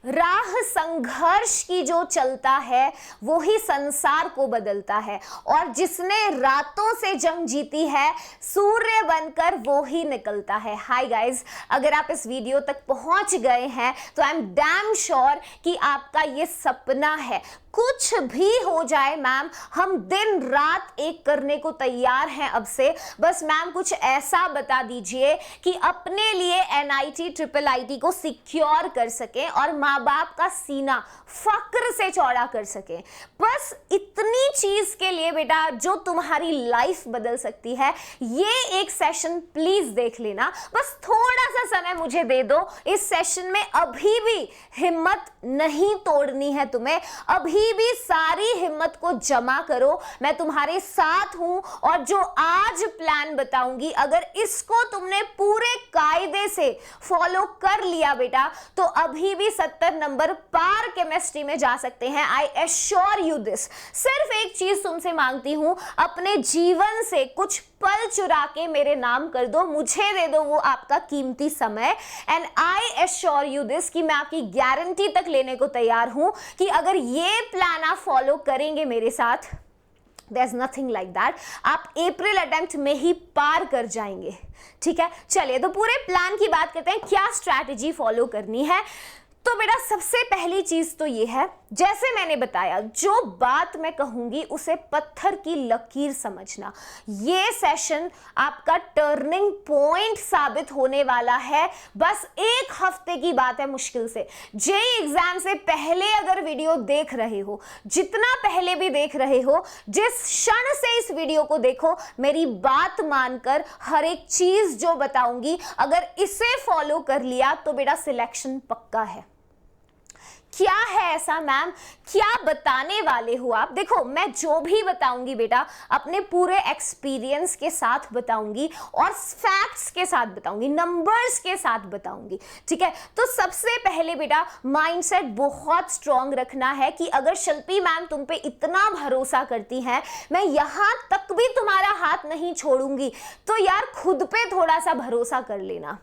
राह संघर्ष की जो चलता है वो ही संसार को बदलता है, और जिसने रातों से जंग जीती है सूर्य बनकर वो ही निकलता है। हाय गाइस, अगर आप इस वीडियो तक पहुंच गए हैं तो आई एम डैम श्योर कि आपका ये सपना है। कुछ भी हो जाए मैम, हम दिन रात एक करने को तैयार हैं अब से। बस मैम कुछ ऐसा बता दीजिए कि अपने लिए एनआईटी ट्रिपल आईटी को सिक्योर कर सकें और माँ बाप का सीना फक्र से चौड़ा कर सकें। बस इतनी चीज के लिए बेटा जो तुम्हारी लाइफ बदल सकती है, ये एक सेशन प्लीज देख लेना। बस थोड़ा सा समय मुझे दे दो। इस सेशन में अभी भी हिम्मत नहीं तोड़नी है तुम्हें, अभी भी सारी हिम्मत को जमा करो। मैं तुम्हारे साथ हूं और जो आज प्लान बताऊंगी, अगर इसको तुमने पूरे कायदे से फॉलो कर लिया बेटा, तो अभी भी 70 नंबर पार केमिस्ट्री में जा सकते हैं। I assure you this. सिर्फ एक चीज तुमसे मांगती हूं, अपने जीवन से कुछ पल चुरा के मेरे नाम कर दो, मुझे दे दो वो आपका कीमती समय। And I assure you this कि मैं आपकी गारंटी तक लेने को तैयार हूं कि अगर ये प्लान आप फॉलो करेंगे मेरे साथ, there's nothing like that, आप अप्रैल अटेम्प्ट में ही पार कर जाएंगे। ठीक है, चलिए तो पूरे प्लान की बात करते हैं, क्या स्ट्रैटेजी फॉलो करनी है। तो बेटा सबसे पहली चीज तो ये है, जैसे मैंने बताया, जो बात मैं कहूंगी उसे पत्थर की लकीर समझना। ये सेशन आपका टर्निंग पॉइंट साबित होने वाला है। बस एक हफ्ते की बात है मुश्किल से। जेईई एग्जाम से पहले अगर वीडियो देख रहे हो, जितना पहले भी देख रहे हो, जिस क्षण से इस वीडियो को देखो, मेरी बात मानकर हर एक चीज जो बताऊंगी, अगर इसे फॉलो कर लिया तो बेटा सिलेक्शन पक्का है। क्या है ऐसा मैम, क्या बताने वाले हो आप? देखो, मैं जो भी बताऊंगी बेटा अपने पूरे एक्सपीरियंस के साथ बताऊंगी और फैक्ट्स के साथ बताऊंगी, नंबर्स के साथ बताऊंगी। ठीक है, तो सबसे पहले बेटा माइंडसेट बहुत स्ट्रांग रखना है कि अगर शिल्पी मैम तुम पे इतना भरोसा करती हैं, मैं यहां तक भी तुम्हारा हाथ नहीं छोड़ूंगी, तो यार खुद पे थोड़ा सा भरोसा कर लेना।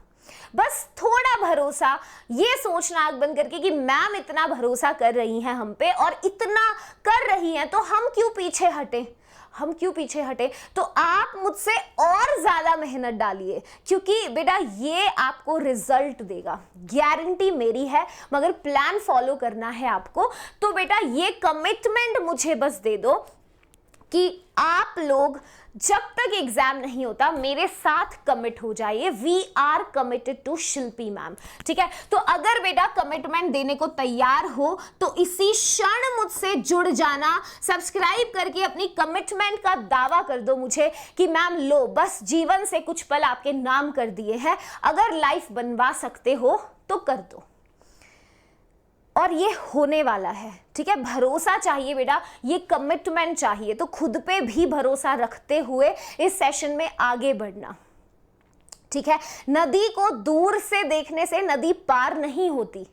बस थोड़ा भरोसा, ये सोचना आंख बंद करके कि मैम इतना भरोसा कर रही हैं हम पे और इतना कर रही हैं, तो हम क्यों पीछे हटे, हम क्यों पीछे हटे। तो आप मुझसे और ज्यादा मेहनत डालिए, क्योंकि बेटा ये आपको रिजल्ट देगा, गारंटी मेरी है। मगर प्लान फॉलो करना है आपको, तो बेटा ये कमिटमेंट मुझे बस दे दो कि आप लोग जब तक एग्जाम नहीं होता मेरे साथ कमिट हो जाइए। We are committed to Shilpi ma'am. ठीक है, तो अगर बेटा कमिटमेंट देने को तैयार हो तो इसी क्षण मुझसे जुड़ जाना, सब्सक्राइब करके अपनी कमिटमेंट का दावा कर दो मुझे कि मैम लो, बस जीवन से कुछ पल आपके नाम कर दिए हैं, अगर लाइफ बनवा सकते हो तो कर दो, और ये होने वाला है। ठीक है, भरोसा चाहिए बेटा, ये कमिटमेंट चाहिए, तो खुद पे भी भरोसा रखते हुए इस सेशन में आगे बढ़ना। ठीक है, नदी को दूर से देखने से नदी पार नहीं होती।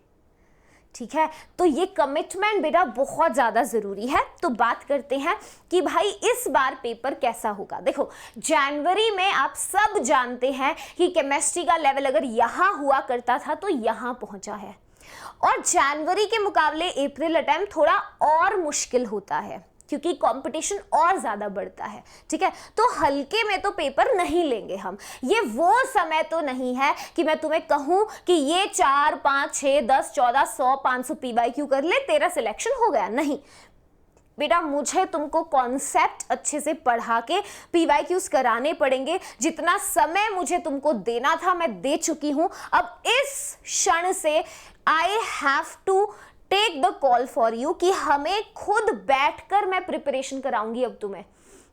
ठीक है, तो ये कमिटमेंट बेटा बहुत ज्यादा जरूरी है। तो बात करते हैं कि भाई इस बार पेपर कैसा होगा। देखो, जनवरी में आप सब जानते हैं कि केमिस्ट्री का लेवल अगर यहां हुआ करता था तो यहां पहुंचा है, और जनवरी के मुकाबले अप्रैल अटेम्प्ट थोड़ा और मुश्किल होता है क्योंकि कंपटीशन और ज्यादा बढ़ता है। ठीक है, तो हल्के में तो पेपर नहीं लेंगे हम। ये वो समय तो नहीं है कि मैं तुम्हें कहूं कि ये 4, 5, 6, 10, 14, 100, 500 PYQ कर ले, तेरा सिलेक्शन हो गया। नहीं बेटा, मुझे तुमको कॉन्सेप्ट अच्छे से पढ़ा के PYQs कराने पड़ेंगे। जितना समय मुझे तुमको देना था मैं दे चुकी हूं। अब इस क्षण से I have to take the call for you कि हमें खुद बैठकर मैं प्रिपरेशन कराऊंगी अब तुम्हें,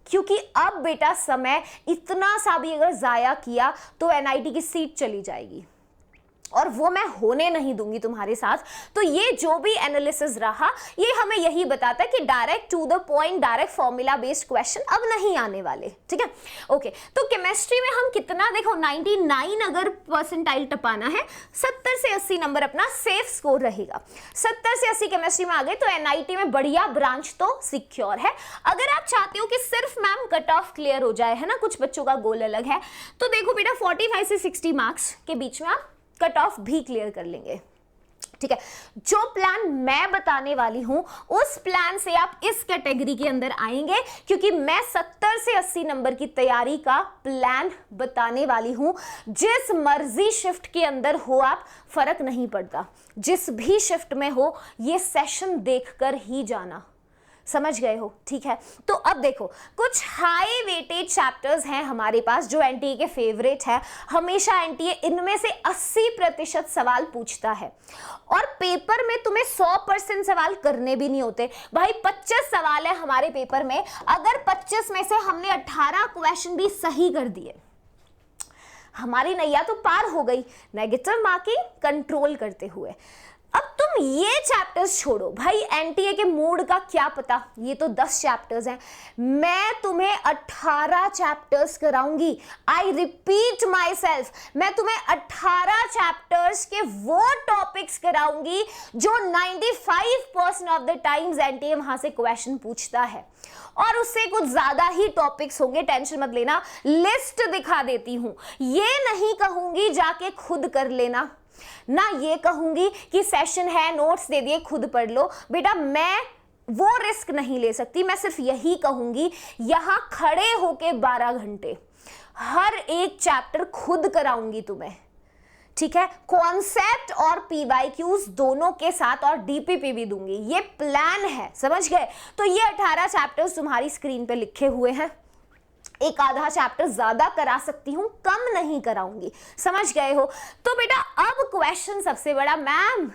क्योंकि अब बेटा समय इतना सा भी अगर जाया किया तो NIT की सीट चली जाएगी, और वो मैं होने नहीं दूंगी तुम्हारे साथ। तो ये जो भी एनालिसिस रहा, ये हमें यही बताता है कि direct to the point, direct formula based question अब नहीं आने वाले। ठीक है, ओके। तो केमिस्ट्री में हम कितना, देखो 99 अगर परसेंटाइल टपाना है, 70 से 80 नंबर अपना सेफ स्कोर रहेगा। 70 से 80 केमिस्ट्री में आ गए तो NIT में बढ़िया ब्रांच तो सिक्योर है। अगर आप चाहते हो कि सिर्फ मैम कट ऑफ क्लियर हो जाए, है ना, कुछ बच्चों का गोल अलग है, तो देखो बेटा 45 से 60 मार्क्स के बीच में आप कट ऑफ भी क्लियर कर लेंगे। ठीक है, जो प्लान मैं बताने वाली हूं उस प्लान से आप इस कैटेगरी के अंदर आएंगे, क्योंकि मैं 70 से 80 नंबर की तैयारी का प्लान बताने वाली हूं। जिस मर्जी शिफ्ट के अंदर हो आप, फर्क नहीं पड़ता, जिस भी शिफ्ट में हो ये सेशन देखकर ही जाना। समझ गए हो? ठीक है, तो अब देखो कुछ हाई वेटेज चैप्टर्स हैं हमारे पास जो एनटीए के फेवरेट है। हमेशा एनटीए इनमें से 80% सवाल पूछता है और पेपर में तुम्हें 100% सवाल करने भी नहीं होते भाई। 25 सवाल है हमारे पेपर में, अगर 25 में से हमने 18 क्वेश्चन भी सही कर दिए, हमारी नैया तो पार हो गई नेगेटिव मार्किंग कंट्रोल करते हुए। अब तुम ये चैप्टर्स छोड़ो भाई, एनटीए के मूड का क्या पता, ये तो 10 चैप्टर्स हैं, मैं तुम्हें 18 चैप्टर्स कराऊंगी। आई रिपीट माई सेल्फ, मैं तुम्हें 18 चैप्टर्स के वो टॉपिक्स कराऊंगी जो 95% ऑफ द टाइम्स एनटीए वहां से क्वेश्चन पूछता है, और उससे कुछ ज्यादा ही टॉपिक्स होंगे, टेंशन मत लेना। लिस्ट दिखा देती हूं, ये नहीं कहूंगी जाके खुद कर लेना, ना ये कहूंगी कि सेशन है नोट्स दे दिए खुद पढ़ लो। बेटा मैं वो रिस्क नहीं ले सकती, मैं सिर्फ यही कहूंगी यहां खड़े होके 12 घंटे हर एक चैप्टर खुद कराऊंगी तुम्हें। ठीक है, कॉन्सेप्ट और पीवाईक्यूज दोनों के साथ, और डीपीपी भी दूंगी, ये प्लान है। समझ गए? तो ये 18 चैप्टर्स तुम्हारी स्क्रीन पे लिखे हुए हैं। एक आधा चैप्टर ज्यादा करा सकती हूं, कम नहीं कराऊंगी। समझ गए हो? तो बेटा अब क्वेश्चन सबसे बड़ा, मैम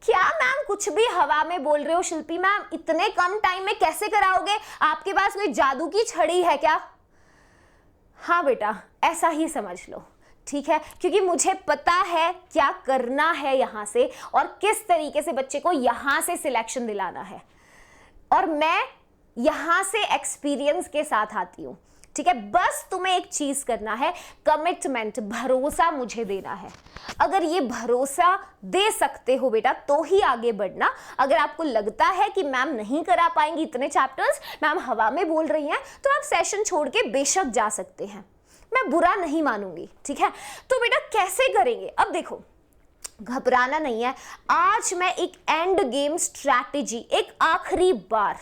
क्या मैम कुछ भी हवा में बोल रहे हो शिल्पी मैम, इतने कम टाइम में कैसे कराओगे, आपके पास कोई जादू की छड़ी है क्या? हाँ बेटा ऐसा ही समझ लो, ठीक है, क्योंकि मुझे पता है क्या करना है यहां से और किस तरीके से बच्चे को यहां से सिलेक्शन दिलाना है, और मैं यहां से एक्सपीरियंस के साथ आती हूं। ठीक है, बस तुम्हें एक चीज करना है, कमिटमेंट, भरोसा मुझे देना है। अगर ये भरोसा दे सकते हो बेटा तो ही आगे बढ़ना। अगर आपको लगता है कि मैम नहीं करा पाएंगी इतने चैप्टर्स, मैम हवा में बोल रही हैं, तो आप सेशन छोड़ के बेशक जा सकते हैं, मैं बुरा नहीं मानूंगी। ठीक है, तो बेटा कैसे करेंगे? अब देखो घबराना नहीं है, आज मैं एक एंड गेम स्ट्रैटेजी, एक आखिरी बार,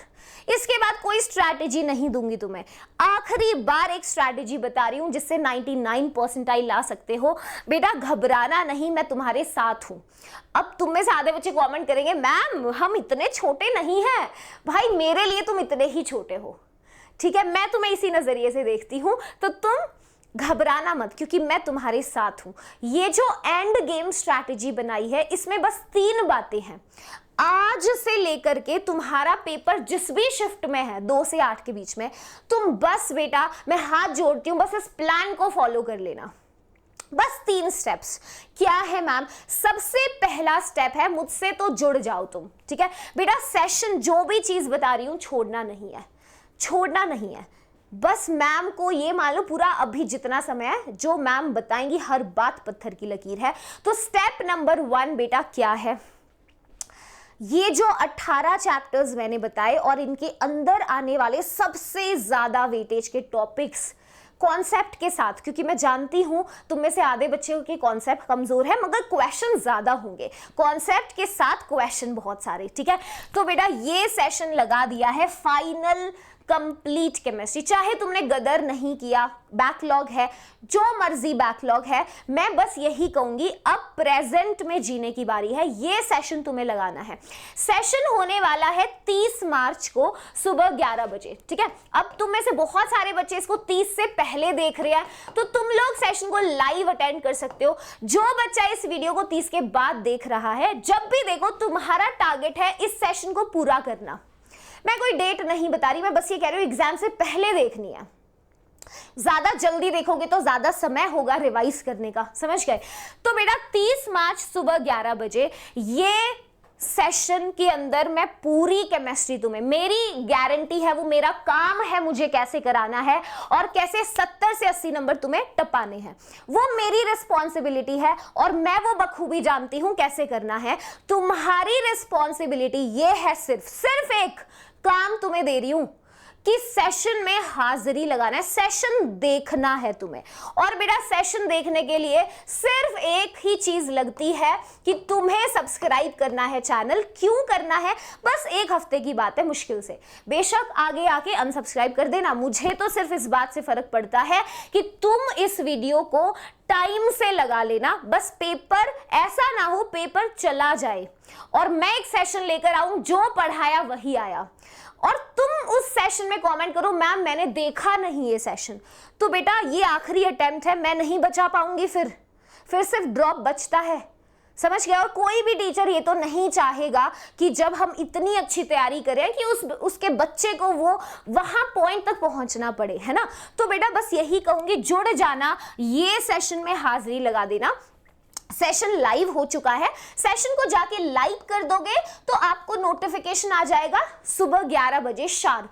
इसके बाद कोई स्ट्रैटेजी नहीं दूंगी तुम्हें, आखिरी बार एक स्ट्रैटेजी बता रही हूं जिससे 99 परसेंटाइल ला सकते हो। बेटा घबराना नहीं, मैं तुम्हारे साथ हूं। अब तुम में से आधे बच्चे कमेंट करेंगे मैम हम इतने छोटे नहीं हैं, भाई मेरे लिए तुम इतने ही छोटे हो। ठीक है, मैं तुम्हें इसी नजरिए से देखती हूं, तो तुम घबराना मत, क्योंकि मैं तुम्हारे साथ हूं। ये जो एंड गेम स्ट्रैटेजी बनाई है इसमें बस 3 बातें हैं। आज से लेकर के तुम्हारा पेपर जिस भी शिफ्ट में है 2 से 8 के बीच में, तुम बस बेटा मैं हाथ जोड़ती हूं, बस इस प्लान को फॉलो कर लेना। बस 3 स्टेप्स। क्या है मैम? सबसे पहला स्टेप है मुझसे तो जुड़ जाओ तुम। ठीक है बेटा, सेशन जो भी चीज बता रही हूं छोड़ना नहीं है, छोड़ना नहीं है। बस मैम को ये मान लो पूरा अभी जितना समय है जो मैम बताएंगी हर बात पत्थर की लकीर है। तो स्टेप नंबर 1 बेटा क्या है? ये जो 18 चैप्टर्स मैंने बताए और इनके अंदर आने वाले सबसे ज्यादा वेटेज के टॉपिक्स कॉन्सेप्ट के साथ, क्योंकि मैं जानती हूं तुम में से आधे बच्चों के कॉन्सेप्ट कमजोर है मगर क्वेश्चन ज्यादा होंगे, कॉन्सेप्ट के साथ क्वेश्चन बहुत सारे। ठीक है, तो बेटा ये सेशन लगा दिया है फाइनल कंप्लीट केमिस्ट्री। चाहे तुमने गदर नहीं किया, बैकलॉग है, जो मर्जी बैकलॉग है, मैं बस यही कहूंगी अब प्रेजेंट में जीने की बारी है। ये सेशन तुम्हें लगाना है। सेशन होने वाला है 30 मार्च को सुबह 11 बजे। ठीक है, अब तुम में से बहुत सारे बच्चे इसको 30 से पहले देख रहे हैं, तो तुम लोग सेशन को लाइव अटेंड कर सकते हो। जो बच्चा इस वीडियो को 30 के बाद देख रहा है, जब भी देखो तुम्हारा टारगेट है इस सेशन को पूरा करना। मैं कोई डेट नहीं बता रही, मैं बस ये कह रही हूं एग्जाम से पहले देखनी है। ज्यादा जल्दी देखोगे तो ज्यादा समय होगा रिवाइज करने का। समझ गए? तो बेटा 30 मार्च सुबह 11 बजे ये सेशन के अंदर मैं पूरी केमिस्ट्री, तुम्हें मेरी गारंटी है, वो मेरा काम है मुझे कैसे कराना है और कैसे 70 से 80 नंबर तुम्हें टपाने हैं, वो मेरी रिस्पॉन्सिबिलिटी है और मैं वो बखूबी जानती हूं कैसे करना है। तुम्हारी रिस्पॉन्सिबिलिटी ये है, सिर्फ एक काम तुम्हें दे रही हूं कि सेशन में हाजिरी लगाना है, सेशन देखना है तुम्हें। और बेटा सेशन देखने के लिए सिर्फ एक ही चीज लगती है कि तुम्हें सब्सक्राइब करना है चैनल। क्यों करना है? बस एक हफ्ते की बात है मुश्किल से, बेशक आगे आके अनसब्सक्राइब कर देना, मुझे तो सिर्फ इस बात से फर्क पड़ता है कि तुम इस वीडियो को टाइम से लगा लेना। बस पेपर ऐसा ना हो पेपर चला जाए और मैं एक सेशन लेकर आऊं, जो पढ़ाया वही आया, और तुम उस सेशन में कमेंट करो मैम मैंने देखा नहीं ये सेशन, तो बेटा ये आखिरी अटेम्प्ट है, मैं नहीं बचा पाऊंगी, फिर सिर्फ ड्रॉप बचता है। समझ गया? और कोई भी टीचर ये तो नहीं चाहेगा कि जब हम इतनी अच्छी तैयारी करें कि उसके बच्चे को वो वहां पॉइंट तक पहुंचना पड़े, है ना। तो बेटा बस यही कहूंगी, जुड़ जाना, ये सेशन में हाजिरी लगा देना। सेशन लाइव हो चुका है, सेशन को जाके लाइक कर दोगे तो आपको नोटिफिकेशन आ जाएगा सुबह 11 बजे शार्प।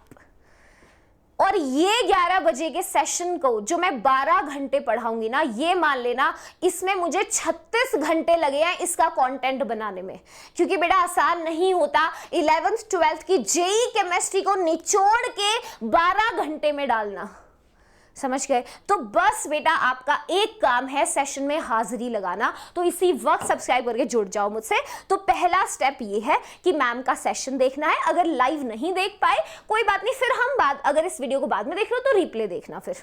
और ये 11 बजे के सेशन को जो मैं 12 घंटे पढ़ाऊंगी ना, ये मान लेना इसमें मुझे 36 घंटे लगे हैं इसका कंटेंट बनाने में, क्योंकि बेटा आसान नहीं होता 11th 12th की जेई केमिस्ट्री को निचोड़ के 12 घंटे में डालना। समझ गए? तो बस बेटा आपका एक काम है सेशन में हाजिरी लगाना, तो इसी वक्त सब्सक्राइब करके जुड़ जाओ मुझसे। तो पहला स्टेप ये है कि मैम का सेशन देखना है। अगर लाइव नहीं देख पाए कोई बात नहीं, फिर हम अगर इस वीडियो को बाद में देख रहे हो तो रिप्ले देखना फिर,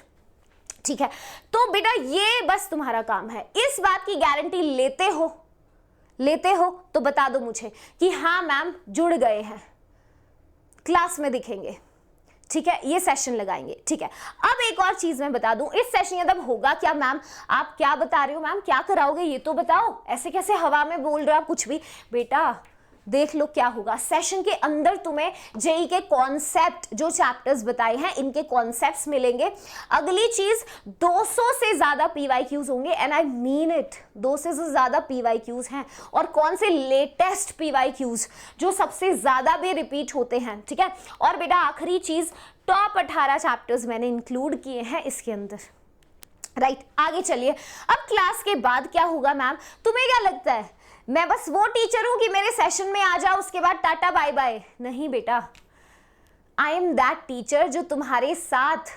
ठीक है। तो बेटा ये बस तुम्हारा काम है। इस बात की गारंटी लेते हो तो बता दो मुझे कि हाँ मैम जुड़ गए हैं, क्लास में दिखेंगे, ठीक है, ये सेशन लगाएंगे, ठीक है। अब एक और चीज मैं बता दूं, इस सेशन के तब होगा क्या मैम, आप क्या बता रहे हो मैम, क्या कराओगे ये तो बताओ, ऐसे कैसे हवा में बोल रहे हो आप कुछ भी। बेटा देख लो क्या होगा। सेशन के अंदर तुम्हें जेई के कॉन्सेप्ट जो चैप्टर्स बताए हैं इनके कॉन्सेप्ट्स मिलेंगे। अगली चीज 200 से ज्यादा पीवाईक्यूज होंगे, एंड आई मीन इट, 200 से ज्यादा पीवाईक्यूज हैं। और कौन से लेटेस्ट पीवाईक्यूज जो सबसे ज्यादा भी रिपीट होते हैं, ठीक है। और बेटा आखिरी चीज, टॉप 18 चैप्टर्स मैंने इंक्लूड किए हैं इसके अंदर, राइट। आगे चलिए, अब क्लास के बाद क्या होगा मैम, तुम्हें क्या लगता है मैं बस वो टीचर हूं कि मेरे सेशन में आ जाओ उसके बाद टाटा बाय बाय? नहीं बेटा, आई एम दैट टीचर जो तुम्हारे साथ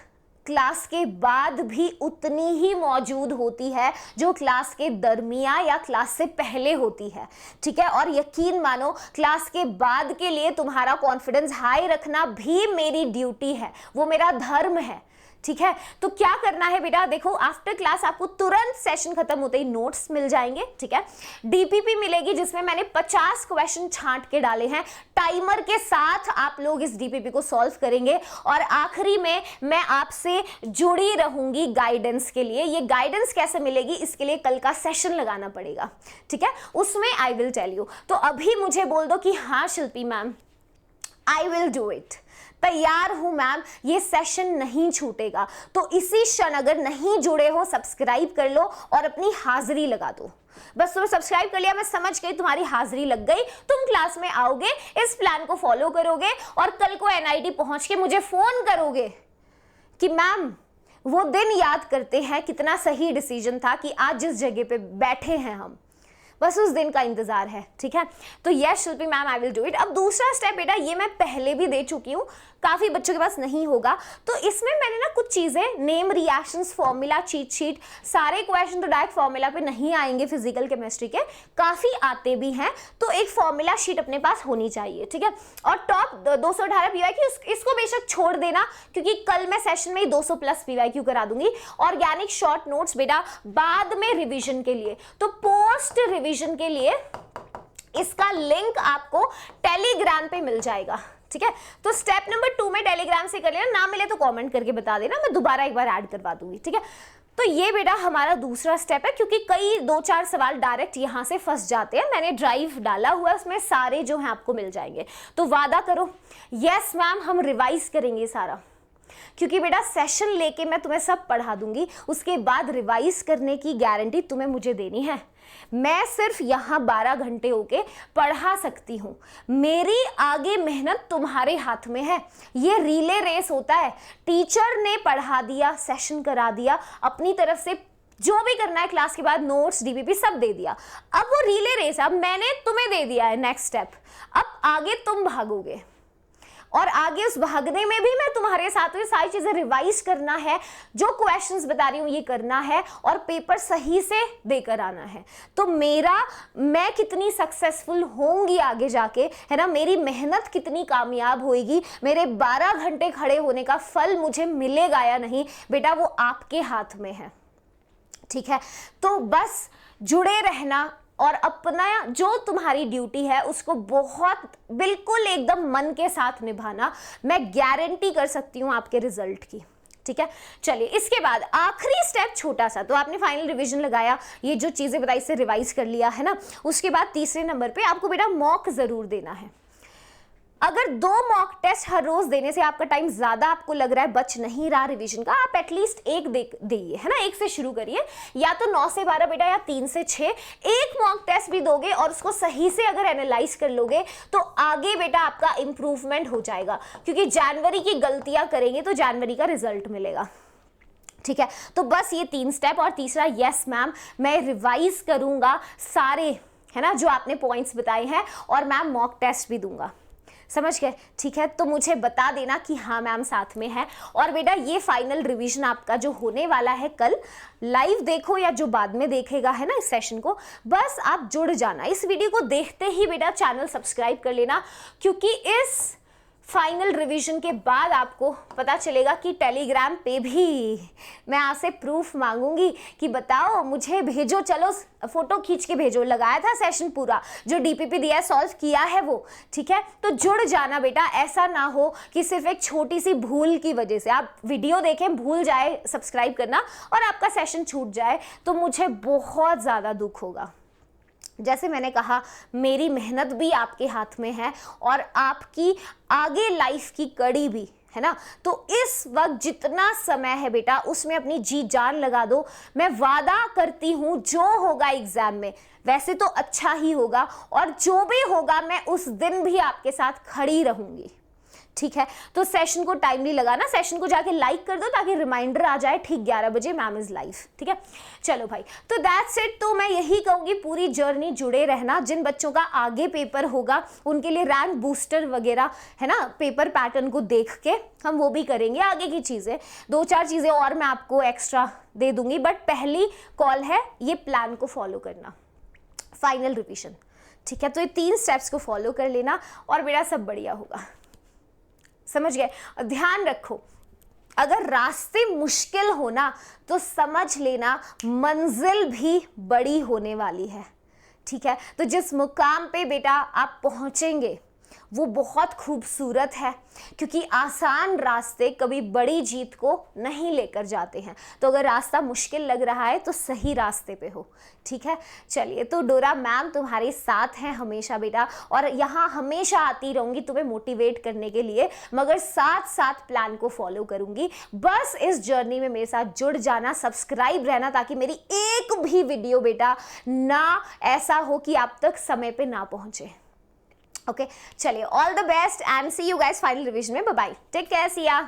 क्लास के बाद भी उतनी ही मौजूद होती है जो क्लास के दरमिया या क्लास से पहले होती है, ठीक है। और यकीन मानो क्लास के बाद के लिए तुम्हारा कॉन्फिडेंस हाई रखना भी मेरी ड्यूटी है, वो मेरा धर्म है, ठीक है। तो क्या करना है बेटा, देखो आफ्टर क्लास आपको तुरंत सेशन खत्म होते ही नोट्स मिल जाएंगे, ठीक है। डीपीपी मिलेगी जिसमें मैंने 50 क्वेश्चन छांट के डाले हैं, टाइमर के साथ आप लोग इस डीपीपी को सॉल्व करेंगे। और आखिरी में मैं आपसे जुड़ी रहूंगी गाइडेंस के लिए। ये गाइडेंस कैसे मिलेगी इसके लिए कल का सेशन लगाना पड़ेगा, ठीक है, उसमें आई विल टेल यू। तो अभी मुझे बोल दो कि हाँ Shilpi ma'am I will do it, तैयार हूं मैम, ये सेशन नहीं छूटेगा। तो इसी क्षण अगर नहीं जुड़े हो सब्सक्राइब कर लो और अपनी हाजिरी लगा दो। बस तुमने सब्सक्राइब कर लिया, मैं समझ गई तुम्हारी हाजिरी लग गई, तुम क्लास में आओगे, इस प्लान को फॉलो करोगे और कल को एनआईटी पहुंच के मुझे फोन करोगे कि मैम वो दिन याद करते हैं कितना सही डिसीजन था कि आज जिस जगह पे बैठे हैं हम, बस उस दिन का इंतजार है, ठीक है। तो yes Shilpi ma'am I will do it. अब दूसरा स्टेप बेटा ये मैं पहले भी दे चुकी हूँ, काफी बच्चों के पास नहीं होगा, तो इसमें मैंने ना कुछ चीजें, name reactions, formula, cheat sheet, सारे क्वेश्चन तो डायरेक्ट फॉर्मूला पे नहीं आएंगे फिजिकल केमिस्ट्री के, काफी आते भी हैं, तो एक फॉर्मूला शीट अपने पास होनी चाहिए, ठीक है। और टॉप 218 पीवाईक्यू इसको बेशक छोड़ देना क्योंकि कल मैं सेशन में ही 200 प्लस पीवाईक्यू करा दूंगी। ऑर्गेनिक शॉर्ट नोट्स बेटा बाद में रिविजन के लिए, तो पोस्ट रिविजन के लिए इसका लिंक आपको टेलीग्राम पे मिल जाएगा, ठीक है। तो स्टेप नंबर 2 में टेलीग्राम से कर लेना, ना मिले तो कमेंट करके बता देना, मैं दोबारा एक बार ऐड करवा दूंगी, ठीक है। तो ये बेटा हमारा दूसरा स्टेप है, क्योंकि कई 2-4 सवाल डायरेक्ट यहां से फंस जाते हैं। मैंने ड्राइव डाला हुआ है, उसमें सारे जो हैं आपको मिल जाएंगे। तो वादा करो यस मैम हम रिवाइज करेंगे सारा, क्योंकि बेटा सेशन लेके मैं तुम्हें सब पढ़ा दूंगी, उसके बाद रिवाइज करने की गारंटी तुम्हें मुझे देनी है। मैं सिर्फ यहां 12 घंटे होके पढ़ा सकती हूं, मेरी आगे मेहनत तुम्हारे हाथ में है। ये रिले रेस होता है, टीचर ने पढ़ा दिया, सेशन करा दिया, अपनी तरफ से जो भी करना है क्लास के बाद नोट्स, डीपीपी सब दे दिया, अब वो रिले रेस, अब मैंने तुम्हें दे दिया है नेक्स्ट स्टेप, अब आगे तुम भागोगे। और आगे उस भागने में भी मैं तुम्हारे साथ ये सारी चीजें रिवाइज करना है, जो क्वेश्चंस बता रही हूं ये करना है और पेपर सही से देकर आना है। तो मैं कितनी सक्सेसफुल होंगी आगे जाके, है ना, मेरी मेहनत कितनी कामयाब होएगी, मेरे 12 घंटे खड़े होने का फल मुझे मिलेगा या नहीं, बेटा वो आपके हाथ में है। ठीक है, तो बस जुड़े रहना और अपना जो तुम्हारी ड्यूटी है उसको बहुत बिल्कुल एकदम मन के साथ निभाना। मैं गारंटी कर सकती हूं आपके रिजल्ट की। ठीक है, चलिए इसके बाद आखिरी स्टेप छोटा सा, तो आपने फाइनल रिवीजन लगाया, ये जो चीजें बताई इसे रिवाइज कर लिया है ना। उसके बाद तीसरे नंबर पे आपको बेटा मॉक जरूर देना है। अगर 2 मॉक टेस्ट हर रोज देने से आपका टाइम ज्यादा आपको लग रहा है बच नहीं रहा रिवीजन का, आप एटलीस्ट एक दिए, है ना, एक से शुरू करिए, या तो 9 से 12 बेटा या 3 से 6, एक मॉक टेस्ट भी दोगे और उसको सही से अगर एनालाइज कर लोगे तो आगे बेटा आपका इंप्रूवमेंट हो जाएगा, क्योंकि जनवरी की गलतियां करेंगे तो जनवरी का रिजल्ट मिलेगा। ठीक है, तो बस ये 3 स्टेप। और तीसरा, यस मैम मैं रिवाइज करूंगा सारे, है ना, जो आपने पॉइंट्स बताए हैं, और मैम मॉक टेस्ट भी दूंगा। समझ गए? ठीक है, तो मुझे बता देना कि हाँ मैम साथ में है। और बेटा ये फाइनल रिवीजन आपका जो होने वाला है कल, लाइव देखो या जो बाद में देखेगा, है ना, इस सेशन को, बस आप जुड़ जाना। इस वीडियो को देखते ही बेटा चैनल सब्सक्राइब कर लेना, क्योंकि इस फाइनल रिवीजन के बाद आपको पता चलेगा कि टेलीग्राम पे भी मैं आपसे प्रूफ मांगूंगी कि बताओ, मुझे भेजो, चलो फोटो खींच के भेजो, लगाया था सेशन पूरा, जो डीपीपी दिया है सॉल्व किया है वो। ठीक है, तो जुड़ जाना बेटा, ऐसा ना हो कि सिर्फ एक छोटी सी भूल की वजह से आप वीडियो देखें, भूल जाए सब्सक्राइब करना और आपका सेशन छूट जाए, तो मुझे बहुत ज़्यादा दुख होगा। जैसे मैंने कहा, मेरी मेहनत भी आपके हाथ में है और आपकी आगे लाइफ की कड़ी भी, है ना। तो इस वक्त जितना समय है बेटा उसमें अपनी जी जान लगा दो। मैं वादा करती हूं जो होगा एग्जाम में वैसे तो अच्छा ही होगा, और जो भी होगा मैं उस दिन भी आपके साथ खड़ी रहूंगी। ठीक है, तो सेशन को टाइमली लगाना, सेशन को जाके लाइक कर दो ताकि रिमाइंडर आ जाए ठीक 11 बजे मैम इज लाइव। ठीक है, चलो भाई, तो दैट्स इट। तो मैं यही कहूंगी, पूरी जर्नी जुड़े रहना। जिन बच्चों का आगे पेपर होगा उनके लिए रैंक बूस्टर वगैरह, है ना, पेपर पैटर्न को देख के हम वो भी करेंगे। आगे की चीजें 2-4 चीजें और मैं आपको एक्स्ट्रा दे दूंगी, बट पहली कॉल है ये प्लान को फॉलो करना, फाइनल रिविजन। ठीक है, तो ये 3 स्टेप्स को फॉलो कर लेना और बेटा सब बढ़िया होगा। समझ गए? ध्यान रखो, अगर रास्ते मुश्किल हो ना तो समझ लेना मंजिल भी बड़ी होने वाली है। ठीक है, तो जिस मुकाम पे बेटा आप पहुंचेंगे वो बहुत खूबसूरत है, क्योंकि आसान रास्ते कभी बड़ी जीत को नहीं लेकर जाते हैं। तो अगर रास्ता मुश्किल लग रहा है तो सही रास्ते पे हो। ठीक है, चलिए, तो डोरा मैम तुम्हारे साथ हैं हमेशा बेटा, और यहाँ हमेशा आती रहूंगी तुम्हें मोटिवेट करने के लिए, मगर साथ साथ प्लान को फॉलो करूंगी। बस इस जर्नी में मेरे साथ जुड़ जाना, सब्सक्राइब रहना, ताकि मेरी एक भी वीडियो बेटा ना ऐसा हो कि आप तक समय पे ना पहुंचे। ओके, चलिए, all the best and see you guys final revision में। Bye bye, take care, see या।